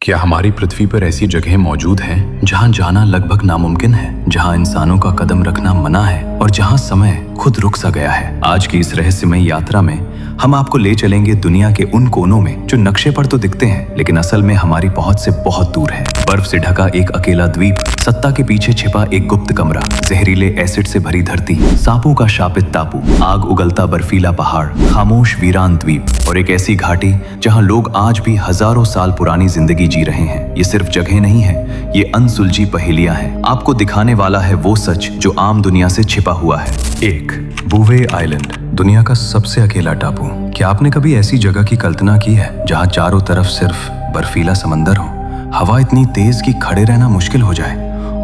क्या हमारी पृथ्वी पर ऐसी जगह मौजूद हैं जहां जाना लगभग नामुमकिन है, जहां इंसानों का कदम रखना मना है और जहां समय खुद रुक सा गया है? आज की इस रहस्यमय यात्रा में हम आपको ले चलेंगे दुनिया के उन कोनों में जो नक्शे पर तो दिखते हैं लेकिन असल में हमारी पहुंच से बहुत दूर है। बर्फ से ढका एक अकेला द्वीप, सत्ता के पीछे छिपा एक गुप्त कमरा, जहरीले एसिड से भरी धरती, सांपों का शापित टापू, आग उगलता बर्फीला पहाड़, खामोश वीरान द्वीप और एक ऐसी घाटी जहां लोग आज भी हजारों साल पुरानी जिंदगी जी रहे हैं। ये सिर्फ जगह नहीं है, ये अनसुलझी पहेलियां हैं। आपको दिखाने वाला है वो सच जो आम दुनिया से छिपा हुआ है। 1. बुवे आइलैंड, दुनिया का सबसे अकेला टापू। क्या आपने कभी ऐसी जगह की कल्पना की है जहां चारों तरफ सिर्फ बर्फीला समंदर हो, हवा इतनी तेज कि खड़े रहना मुश्किल हो जाए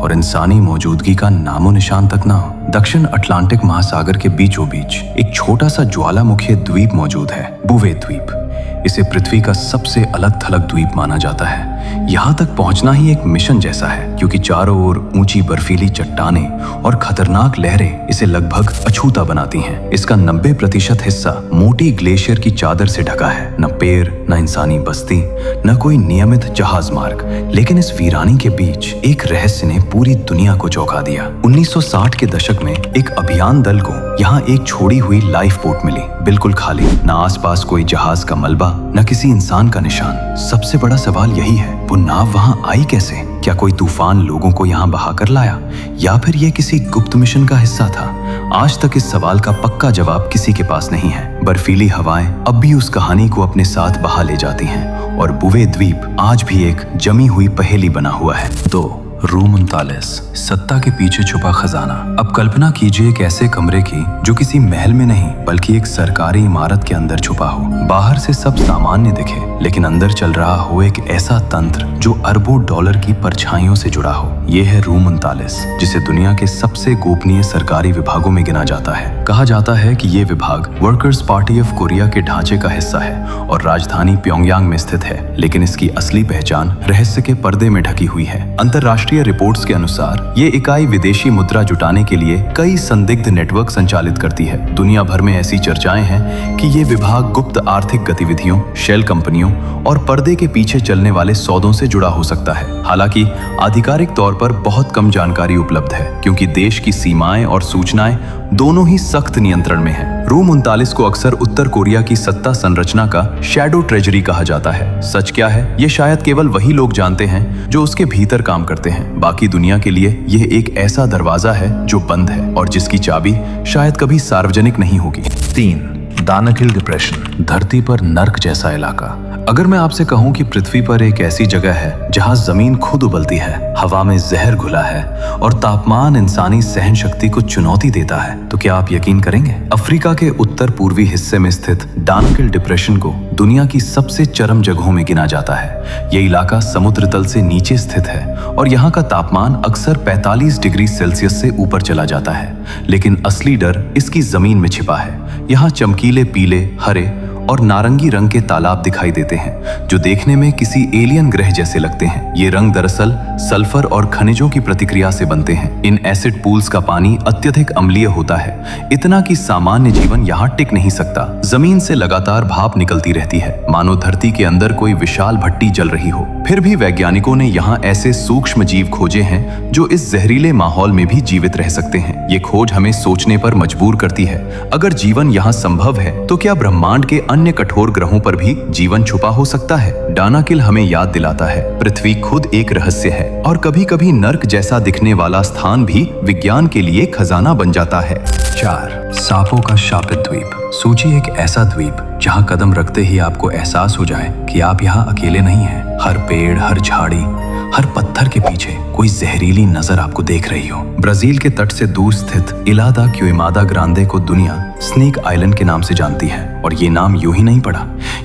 और इंसानी मौजूदगी का नामो निशान तक ना हो? दक्षिण अटलांटिक महासागर के बीचों बीच एक छोटा सा ज्वालामुखी द्वीप मौजूद है, बुवे द्वीप। इसे पृथ्वी का सबसे अलग थलग द्वीप माना जाता है। यहाँ तक पहुंचना ही एक मिशन जैसा है, क्योंकि चारों ओर ऊंची बर्फीली चट्टानें और खतरनाक लहरें इसे लगभग अछूता बनाती हैं। इसका 90% हिस्सा मोटी ग्लेशियर की चादर से ढका है। न पेड़, न इंसानी बस्ती, न कोई नियमित जहाज मार्ग। लेकिन इस वीरानी के बीच एक रहस्य ने पूरी दुनिया को चौंका दिया। 1960 के दशक में एक अभियान दल को यहाँ एक छोड़ी हुई लाइफ बोट मिली, बिल्कुल खाली, न आसपास कोई जहाज का मलबा, न किसी इंसान का निशान। सबसे बड़ा सवाल यही है, वो नाव वहां आई कैसे? क्या कोई तूफान लोगों को यहाँ बहा कर लाया, या फिर ये किसी गुप्त मिशन का हिस्सा था? आज तक इस सवाल का पक्का जवाब किसी के पास नहीं है। बर्फीली हवाएं अब भी उस कहानी को अपने साथ बहा ले जाती हैं और बुवे द्वीप आज भी एक जमी हुई पहेली बना हुआ है। 2. रूम 39, सत्ता के पीछे छुपा खजाना। अब कल्पना कीजिए एक ऐसे कमरे की जो किसी महल में नहीं बल्कि एक सरकारी इमारत के अंदर छुपा हो। बाहर से सब सामान्य दिखे लेकिन अंदर चल रहा हो एक ऐसा तंत्र जो अरबों डॉलर की परछाइयों से जुड़ा हो। ये है रूम 39, जिसे दुनिया के सबसे गोपनीय सरकारी विभागों में गिना जाता है। कहा जाता है कि ये विभाग वर्कर्स पार्टी ऑफ कोरिया के ढांचे का हिस्सा है और राजधानी प्योंगयांग में स्थित है, लेकिन इसकी असली पहचान रहस्य के पर्दे में ढकी हुई है। अंतरराष्ट्रीय रिपोर्ट्स के अनुसार ये इकाई विदेशी मुद्रा जुटाने के लिए कई संदिग्ध नेटवर्क संचालित करती है। दुनिया भर में ऐसी चर्चाएं हैं कि ये विभाग गुप्त आर्थिक गतिविधियों, शेल कंपनियों और पर्दे के पीछे चलने वाले सौदों से जुड़ा हो सकता है। हालांकि आधिकारिक तौर पर बहुत कम जानकारी उपलब्ध है, क्योंकि देश की सीमाएं और सूचनाएं दोनों ही सख्त नियंत्रण में हैं। रूम 39 को अक्सर उत्तर कोरिया की सत्ता संरचना का शैडो ट्रेजरी कहा जाता है। सच क्या है, ये शायद केवल वही लोग जानते हैं जो उसके भीतर काम करते हैं। बाकी दुनिया के लिए यह एक ऐसा दरवाजा है जो बंद है और जिसकी चाबी शायद कभी सार्वजनिक नहीं होगी। 3. दानाकिल डिप्रेशन, धरती पर नर्क जैसा इलाका। अगर मैं आपसे कहूं कि पृथ्वी पर एक ऐसी जगह है जहां जमीन खुद उबलती है, हवा में जहर घुला है और तापमान इंसानी सहन शक्ति को चुनौती देता है, तो क्या आप यकीन करेंगे? अफ्रीका के उत्तर पूर्वी हिस्से में स्थित दानाकिल डिप्रेशन को दुनिया की सबसे चरम जगहों में गिना जाता है। ये इलाका समुद्र तल से नीचे स्थित है और यहाँ का तापमान अक्सर 45 डिग्री सेल्सियस से ऊपर चला जाता है। लेकिन असली डर इसकी जमीन में छिपा है। यहाँ चमकीले पीले, हरे और नारंगी रंग के तालाब दिखाई देते हैं जो देखने में किसी एलियन ग्रह जैसे लगते हैं। ये रंग दरअसल सल्फर और खनिजों की प्रतिक्रिया से बनते हैं। इन एसिड पूल्स का पानी अत्यधिक अम्लीय होता है, इतना कि सामान्य जीवन यहाँ टिक नहीं सकता। जमीन से लगातार भाप निकलती रहती है, मानो धरती के अंदर कोई विशाल भट्टी जल रही हो। फिर भी वैज्ञानिकों ने यहाँ ऐसे सूक्ष्म जीव खोजे हैं जो इस जहरीले माहौल में भी जीवित रह सकते हैं। ये खोज हमें सोचने पर मजबूर करती है, अगर जीवन यहाँ संभव है तो क्या ब्रह्मांड के अन्य कठोर ग्रहों पर भी जीवन छुपा हो सकता है? दानाकिल हमें याद दिलाता है, पृथ्वी खुद एक रहस्य है और कभी-कभी नर्क जैसा दिखने वाला स्थान भी विज्ञान के लिए खजाना बन जाता है। 4. सांपों का शापित द्वीप। सोचिए एक ऐसा द्वीप जहां कदम रखते ही आपको एहसास हो जाए कि आप यहाँ अकेले नहीं हैं। हर पेड़, हर झाड़ी, हर पत्थर के पीछे कोई जहरीली नजर आपको देख रही हो। ब्राजील के तट से दूर स्थित इला दा क्विमादा ग्रांडे को दुनिया स्नेक आइलैंड के नाम से जानती है और ये नाम यूं ही नहीं पड़ा।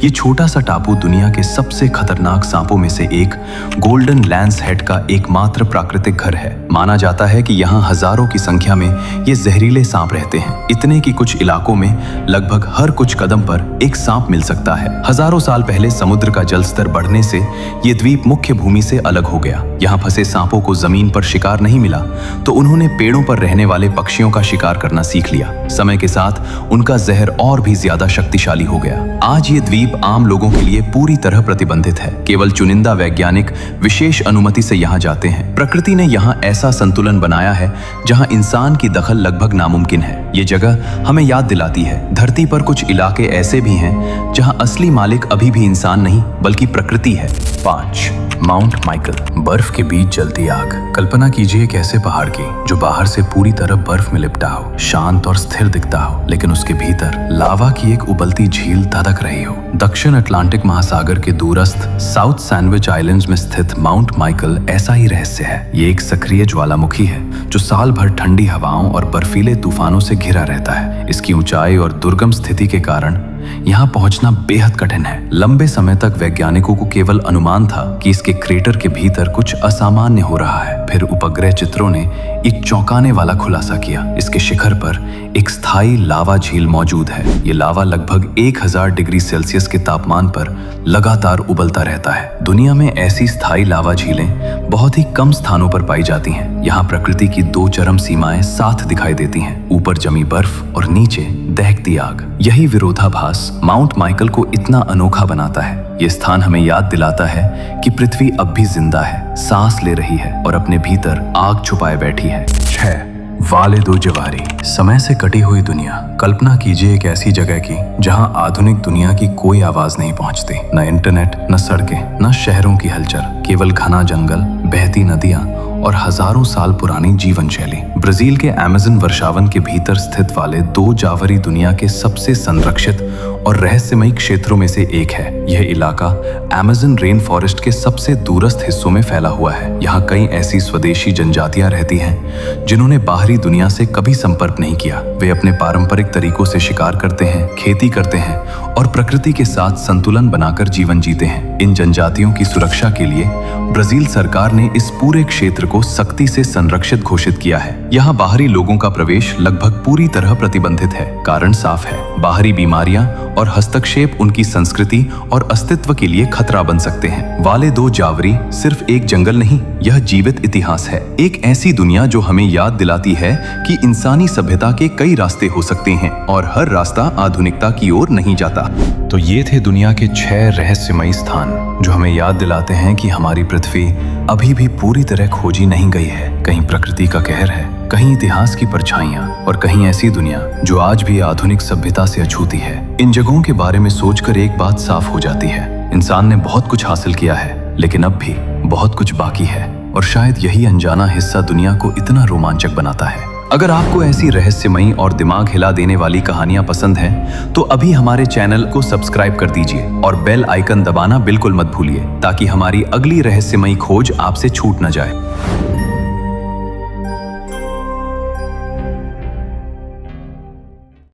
ये छोटा सा टापू दुनिया के सबसे खतरनाक सांपों में से एक गोल्डन लैंस हेड का एकमात्र प्राकृतिक घर है। माना जाता है कि यहाँ हजारों की संख्या में ये जहरीले सांप रहते हैं, इतने कि कुछ इलाकों में लगभग हर कुछ कदम पर एक सांप मिल सकता है। हजारों साल पहले समुद्र का जल स्तर बढ़ने से ये द्वीप मुख्य भूमि से अलग हो गया। यहाँ फंसे सांपों को जमीन पर शिकार नहीं मिला तो उन्होंने पेड़ों पर रहने वाले पक्षियों का शिकार करना सीख लिया। समय के साथ उनका जहर और भी ज्यादा शक्तिशाली हो गया। आज ये द्वीप आम लोगों के लिए पूरी तरह प्रतिबंधित है। केवल चुनिंदा वैज्ञानिक विशेष अनुमति से यहाँ जाते हैं। प्रकृति ने यहाँ ऐसा संतुलन बनाया है जहाँ इंसान की दखल लगभग नामुमकिन है। ये जगह हमें याद दिलाती है धरती पर कुछ इलाके ऐसे भी हैं जहाँ असली मालिक अभी भी इंसान नहीं बल्कि प्रकृति है। 5. माउंट माइकल, बर्फ के बीच जलती आग। कल्पना कीजिए एक ऐसे पहाड़ की जो बाहर से पूरी तरह बर्फ में लिपटा हो, शांत और स्थिर दिखता हो, लेकिन उसके भीतर लावा की एक उबलती झील धधक रही हो। दक्षिण अटलांटिक महासागर के दूरस्थ साउथ सैंडविच आइलैंड्स में स्थित माउंट माइकल ऐसा ही रहस्य है। ये एक सक्रिय ज्वालामुखी है जो साल भर ठंडी हवाओं और बर्फीले तूफानों से घिरा रहता है। इसकी ऊंचाई और दुर्गम स्थिति के कारण यहाँ पहुंचना बेहद कठिन है। लंबे समय तक वैज्ञानिकों को केवल अनुमान था कि इसके क्रेटर के भीतर कुछ असामान्य हो रहा है। फिर उपग्रह चित्रों ने एक चौंकाने वाला खुलासा किया। इसके शिखर पर एक स्थायी लावा झील मौजूद है। ये लावा लगभग 1000 डिग्री सेल्सियस के तापमान पर लगातार उबलता रहता है। दुनिया में ऐसी स्थायी लावा झीलें बहुत ही कम स्थानों पर पाई जाती हैं। यहाँ प्रकृति की दो चरम सीमाएं साथ दिखाई देती हैं, ऊपर जमी बर्फ और नीचे दहकती आग। यही विरोधाभास माउंट माइकल को इतना अनोखा बनाता है। ये स्थान हमें याद दिलाता है कि पृथ्वी अब भी जिंदा है, सांस ले रही है और अपने भीतर आग छुपाए बैठी है। 6. वाले दो जवारी, समय से कटी हुई दुनिया। कल्पना कीजिए एक ऐसी जगह की जहां आधुनिक दुनिया की कोई आवाज नहीं पहुंचती, न इंटरनेट, न सड़कें, न शहरों की हलचल, केवल घना जंगल, बहती नदियां और हजारों साल पुरानी जीवन शैली। ब्राजील के अमेज़न वर्षावन के भीतर स्थित वाले दो जावरी दुनिया के सबसे संरक्षित और रहस्यमयी क्षेत्रों में से एक है। यह इलाका अमेज़न रेन फॉरेस्ट के सबसे दूरस्थ हिस्सों में फैला हुआ है। यहाँ कई ऐसी स्वदेशी जनजातियां रहती हैं जिन्होंने बाहरी दुनिया से कभी संपर्क नहीं किया। वे अपने पारंपरिक तरीकों से शिकार करते हैं, खेती करते हैं और प्रकृति के साथ संतुलन बनाकर जीवन जीते हैं। इन जनजातियों की सुरक्षा के लिए ब्राजील सरकार ने इस पूरे क्षेत्र को सख्ती से संरक्षित घोषित किया है। यहाँ बाहरी लोगों का प्रवेश लगभग पूरी तरह प्रतिबंधित है। कारण साफ है, बाहरी बीमारियां और हस्तक्षेप उनकी संस्कृति और अस्तित्व के लिए खतरा बन सकते हैं। वाले दो जावरी सिर्फ एक जंगल नहीं, यह जीवित इतिहास है। एक ऐसी दुनिया जो हमें याद दिलाती है कि इंसानी सभ्यता के कई रास्ते हो सकते हैं और हर रास्ता आधुनिकता की ओर नहीं जाता। तो ये थे दुनिया के 6 रहस्यमयी स्थान जो हमें याद दिलाते हैं कि हमारी पृथ्वी अभी भी पूरी तरह खोजी नहीं गई है। कहीं प्रकृति का कहर है, कहीं इतिहास की परछाइयां और कहीं ऐसी दुनिया जो आज भी आधुनिक सभ्यता से अछूती है। इन जगहों के बारे में सोचकर एक बात साफ हो जाती है, इंसान ने बहुत कुछ हासिल किया है, लेकिन अब भी बहुत कुछ बाकी है और शायद यही अनजाना हिस्सा दुनिया को इतना रोमांचक बनाता है। अगर आपको ऐसी रहस्यमयी और दिमाग हिला देने वाली कहानियां पसंद हैं, तो अभी हमारे चैनल को सब्सक्राइब कर दीजिए और बेल आइकन दबाना बिल्कुल मत भूलिए ताकि हमारी अगली रहस्यमयी खोज आपसे छूट न जाए।